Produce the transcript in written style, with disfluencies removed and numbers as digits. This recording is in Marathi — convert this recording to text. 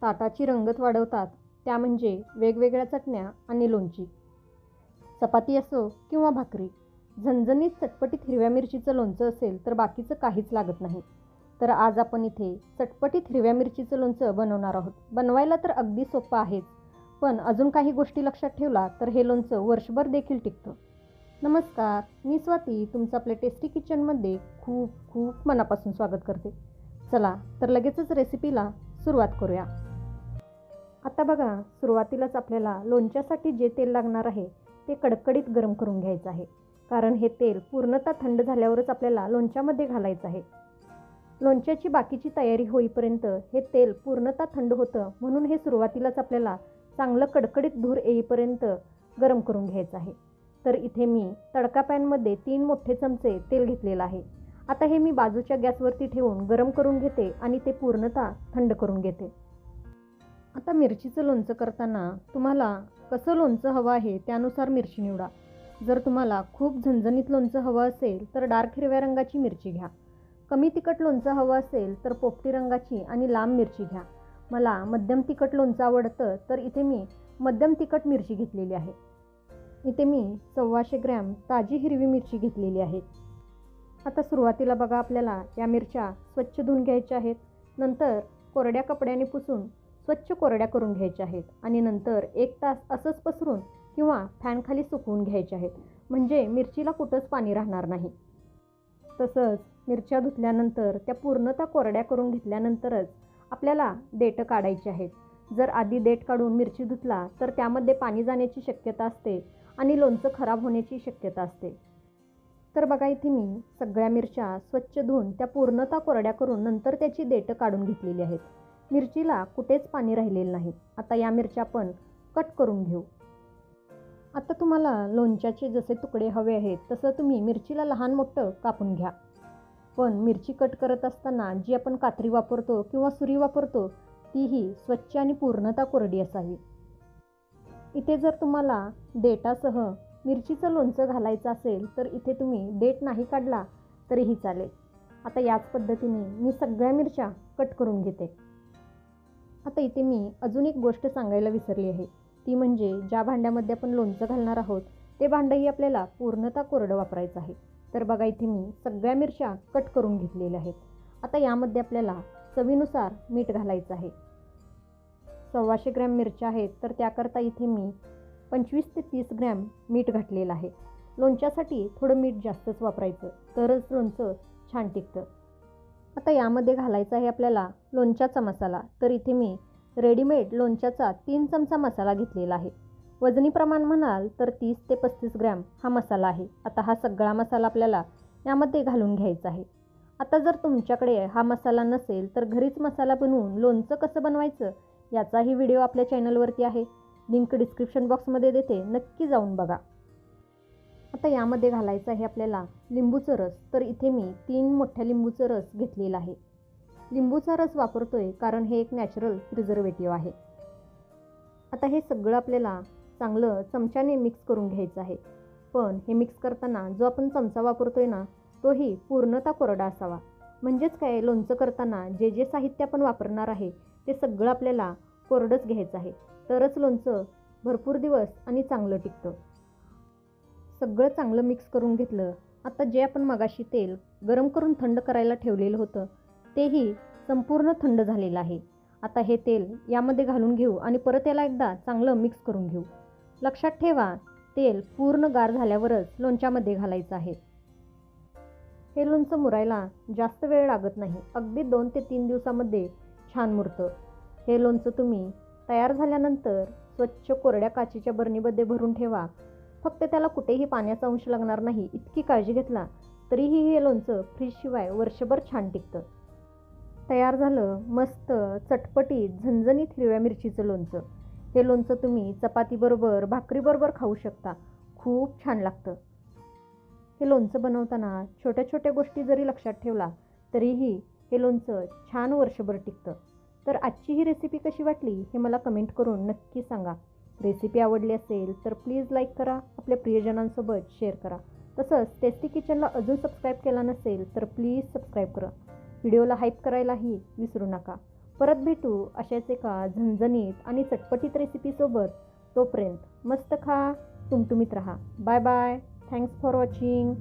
ताटाची रंगत वाढवतात त्या म्हणजे वेगवेगळ्या चटण्या आणि लोणची. चपाती असो किंवा भाकरी, झणझणीत चटपटीत हिरव्या मिरचीचं लोणचं असेल तर बाकीचं काहीच लागत नाही. तर आज आपण इथे चटपटीत हिरव्या मिरचीचं लोणचं बनवणार आहोत. बनवायला तर अगदी सोपं आहेच, पण अजून काही गोष्टी लक्षात ठेवला तर हे लोणचं वर्षभर देखील टिकतं. नमस्कार, मी स्वाती तुमचं आपल्या टेस्टी किचनमध्ये खूप खूप मनापासून स्वागत करते. चला तर लगेचच रेसिपीला सुरुवात करूया. आता बघा, सुरुवातीलाच आपल्याला लोणच्यासाठी जे तेल लागणार आहे ते कडकडीत गरम करून घ्यायचं आहे, कारण हे तेल पूर्णतः थंड झाल्यावरच आपल्याला लोणच्यामध्ये घालायचं आहे. लोणच्याची बाकीची तयारी होईपर्यंत हे तेल पूर्णतः थंड होतं, म्हणून हे सुरुवातीलाच आपल्याला चांगलं कडकडीत धूर येईपर्यंत गरम करून घ्यायचं आहे. तर इथे मी तडका पॅनमध्ये 3 मोठे चमचे तेल घेतलेलं आहे. आता हे मी बाजूच्या गॅसवरती ठेवून गरम करून घेते आणि ते पूर्णतः थंड करून घेते. आता मिरचीचं लोणचं करताना तुम्हाला कसं लोणचं हवं आहे त्यानुसार मिरची निवडा. जर तुम्हाला खूप झणझणीत लोणचं हवं असेल तर डार्क हिरव्या रंगाची मिरची घ्या. कमी तिखट लोणचं हवं असेल तर पोपटी रंगाची आणि लांब मिरची घ्या. मला मध्यम तिखट लोणचं आवडतं, तर इथे मी मध्यम तिखट मिरची घेतलेली आहे. इथे मी 125 ग्रॅम ताजी हिरवी मिरची घेतलेली आहे. आता सुरुवातीला बघा, आपल्याला या मिरच्या स्वच्छ धुवून घ्यायच्या आहेत. नंतर कोरड्या कपड्याने पुसून स्वच्छ कोरड्या करून घ्यायच्या आहेत आणि नंतर 1 तास असंच पसरून किंवा फॅनखाली सुकवून घ्यायच्या आहेत, म्हणजे मिरचीला कुठंच पाणी राहणार नाही. तसंच मिरच्या धुतल्यानंतर त्या पूर्णतः कोरड्या करून घेतल्यानंतरच आपल्याला देठं काढायची आहेत. जर आधी देठ काढून मिरची धुतला तर त्यामध्ये पाणी जाण्याची शक्यता असते आणि लोणचं खराब होण्याची शक्यता असते. तर बघा, इथे मी सगळ्या मिरच्या स्वच्छ धुवून त्या पूर्णतः कोरड्या करून नंतर त्याची देठं काढून घेतलेली आहेत. मिरचीला कुठेच पाणी राहिलेलं नाही. आता या मिरच्या आपण कट करून घेऊ. आता तुम्हाला लोणच्याचे जसे तुकडे हवे आहेत तसं तुम्ही मिरचीला लहान मोठं कापून घ्या. पण मिरची कट करत असताना जी आपण कात्री वापरतो किंवा सुरी वापरतो तीही स्वच्छ आणि पूर्णतः कोरडी असावी. इथे जर तुम्हाला देठासह मिरचीचं लोणचं घालायचं असेल तर इथे तुम्ही देठ नाही काढला तरीही चालेल. आता याच पद्धतीने मी सगळ्या मिरच्या कट करून घेते. आता इथे मी अजून एक गोष्ट सांगायला विसरली आहे, ती म्हणजे ज्या भांड्यामध्ये आपण लोणचं घालणार आहोत ते भांडंही आपल्याला पूर्णतः कोरडं वापरायचं आहे. तर बघा, इथे मी सगळ्या मिरच्या कट करून घेतलेल्या आहेत. आता यामध्ये आपल्याला चवीनुसार मीठ घालायचं आहे. 125 ग्रॅम मिरच्या आहेत तर त्याकरता इथे मी 25 ते 30 ग्रॅम मीठ घातलेलं आहे. लोणच्यासाठी थोडं मीठ जास्तच वापरायचं, तरच लोणचं छान टिकतं. आता यामध्ये घालायचा आहे आपल्याला लोणच्याचा मसाला. तर इथे मी रेडीमेड लोणच्याचा 3 चमचा मसाला घेतलेला आहे. वजनी प्रमाण म्हणाल तर 30 ते 35 ग्रॅम हा मसाला आहे. आता हा सगळा मसाला आपल्याला यामध्ये घालून घ्यायचा आहे. आता जर तुमच्याकडे हा मसाला नसेल तर घरीच मसाला बनवून लोणचं कसं बनवायचं याचाही व्हिडिओ आपल्या चॅनलवरती आहे. लिंक डिस्क्रिप्शन बॉक्समध्ये देते, नक्की जाऊन बघा. आता यामध्ये घालायचं आहे आपल्याला लिंबूचं रस. तर इथे मी 3 मोठ्या लिंबूचं रस घेतलेला आहे. लिंबूचा रस वापरतोय कारण हे एक नॅचरल प्रिझर्वेटिव्ह आहे. आता हे सगळं आपल्याला चांगलं चमच्याने मिक्स करून घ्यायचं आहे. पण हे मिक्स करताना जो आपण चमचा वापरतोय ना तोही पूर्णतः कोरडा असावा. म्हणजेच काय, लोणचं करताना जे जे साहित्य आपण वापरणार आहे ते सगळं आपल्याला कोरडंच घ्यायचं आहे, तरच लोणचं भरपूर दिवस आणि चांगलं टिकतं. सगळं चांगलं मिक्स करून घेतलं. आता जे आपण मगाशी तेल गरम करून थंड करायला ठेवलेलं होतं तेही संपूर्ण थंड झालेलं आहे. आता हे तेल यामध्ये घालून घेऊ आणि परत याला एकदा चांगलं मिक्स करून घेऊ. लक्षात ठेवा, तेल पूर्ण गार झाल्यावरच लोणच्यामध्ये घालायचं आहे. हे लोणचं मुरायला जास्त वेळ लागत नाही, अगदी 2 ते 3 दिवसामध्ये छान मुरतं. हे लोणचं तुम्ही तयार झाल्यानंतर स्वच्छ कोरड्या काचेच्या बरणीमध्ये भरून ठेवा. फक्त त्याला कुठेही पाण्याचा अंश लागणार नाही इतकी काळजी घेतला तरीही हे लोणचं फ्रीजशिवाय वर्षभर छान टिकतं. तयार झालं मस्त चटपटीत झणझणीत हिरव्या मिरचीचं लोणचं. हे लोणचं तुम्ही चपातीबरोबर भाकरीबरोबर खाऊ शकता, खूप छान लागतं. हे लोणचं बनवताना छोट्या छोट्या गोष्टी जरी लक्षात ठेवला तरीही हे लोणचं छान वर्षभर टिकतं. तर आजची ही रेसिपी कशी वाटली हे मला कमेंट करून नक्की सांगा. रेसिपी आवडली असेल तर प्लीज लाईक करा, आपल्या प्रियजनांसोबत शेअर करा. तसंच टेस्टी किचनला अजून सबस्क्राईब केला नसेल तर प्लीज सबस्क्राईब करा. व्हिडिओला हाईप करायलाही विसरू नका. परत भेटू अशाच एका झणझणीत आणि चटपटीत रेसिपीसोबत. तोपर्यंत मस्त खा, टुमटुमीत राहा. Bye bye. Thanks for watching.